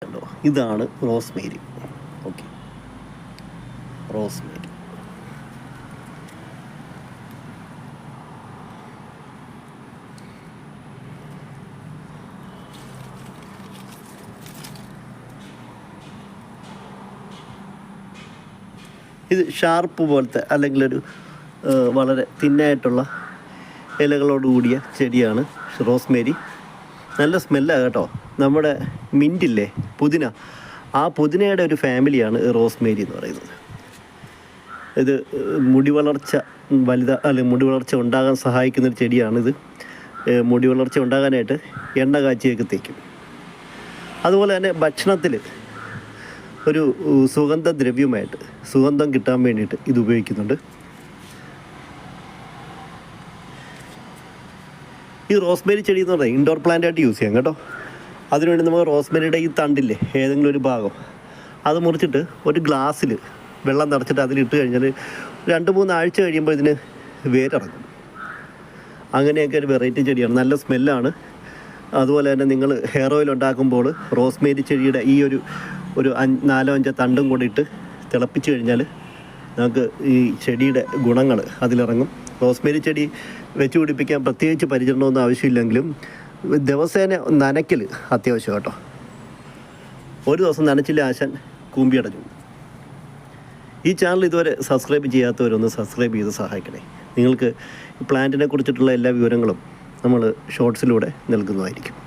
കണ്ടോ, ഇതാണ് Rosemary. Okay, Rosemary. ഇത് ഷാർപ്പ് പോലത്തെ അല്ലെങ്കിൽ ഒരു വളരെ തിന്നായിട്ടുള്ള ഇലകളോട് കൂടിയ ചെടിയാണ് റോസ്മേരി. നല്ല സ്മെല്ലാണ് കേട്ടോ. നമ്മുടെ മിൻറ്റില്ലേ, പുതിന, ആ പുതിനയുടെ ഒരു ഫാമിലിയാണ് റോസ്മേരി എന്ന് പറയുന്നത്. ഇത് മുടി വളർച്ച മുടി വളർച്ച ഉണ്ടാകാൻ സഹായിക്കുന്നൊരു ചെടിയാണിത്. മുടി വളർച്ച ഉണ്ടാകാനായിട്ട് എണ്ണ കാച്ചിയൊക്കെ തേക്കും. അതുപോലെ തന്നെ ഭക്ഷണത്തിൽ ഒരു സുഗന്ധദ്രവ്യമായിട്ട് സുഗന്ധം കിട്ടാൻ വേണ്ടിയിട്ട് ഇത് ഉപയോഗിക്കുന്നുണ്ട്. ഈ റോസ്മേരി ചെടി എന്ന് പറഞ്ഞാൽ ഇൻഡോർ പ്ലാന്റായിട്ട് യൂസ് ചെയ്യാം കേട്ടോ. അതിനുവേണ്ടി നമ്മൾ റോസ്മേരിയുടെ ഈ തണ്ടില്ലേ, ഏതെങ്കിലും ഒരു ഭാഗം അത് മുറിച്ചിട്ട് ഒരു ഗ്ലാസ്സിൽ വെള്ളം നിറച്ചിട്ട് അതിലിട്ട് കഴിഞ്ഞാൽ 2-3 ആഴ്ച കഴിയുമ്പോൾ ഇതിന് വേരിറങ്ങും. അങ്ങനെയൊക്കെ ഒരു വെറൈറ്റി ചെടിയാണ്, നല്ല സ്മെല്ലാണ്. അതുപോലെ തന്നെ നിങ്ങൾ ഹെയർ ഓയിൽ ഉണ്ടാക്കുമ്പോൾ റോസ്മേരി ചെടിയുടെ ഈ ഒരു 4-5 തണ്ടും കൂടി ഇട്ട് തിളപ്പിച്ച് കഴിഞ്ഞാൽ നമുക്ക് ഈ ചെടിയുടെ ഗുണങ്ങൾ അതിലിറങ്ങും. റോസ്മേരി ചെടി വെച്ച് പിടിപ്പിക്കാൻ പ്രത്യേകിച്ച് പരിചരണമൊന്നും ആവശ്യമില്ലെങ്കിലും ദിവസേന നനയ്ക്കൽ അത്യാവശ്യം കേട്ടോ. ഒരു ദിവസം നനച്ചില്ല ആശാൻ കൂമ്പിയടഞ്ഞു. ഈ ചാനൽ ഇതുവരെ സബ്സ്ക്രൈബ് ചെയ്യാത്തവരൊന്ന് സബ്സ്ക്രൈബ് ചെയ്ത് സഹായിക്കണേ. നിങ്ങൾക്ക് പ്ലാന്റിനെ കുറിച്ചിട്ടുള്ള എല്ലാ വിവരങ്ങളും നമ്മൾ ഷോർട്സിലൂടെ നൽകുന്നതായിരിക്കും.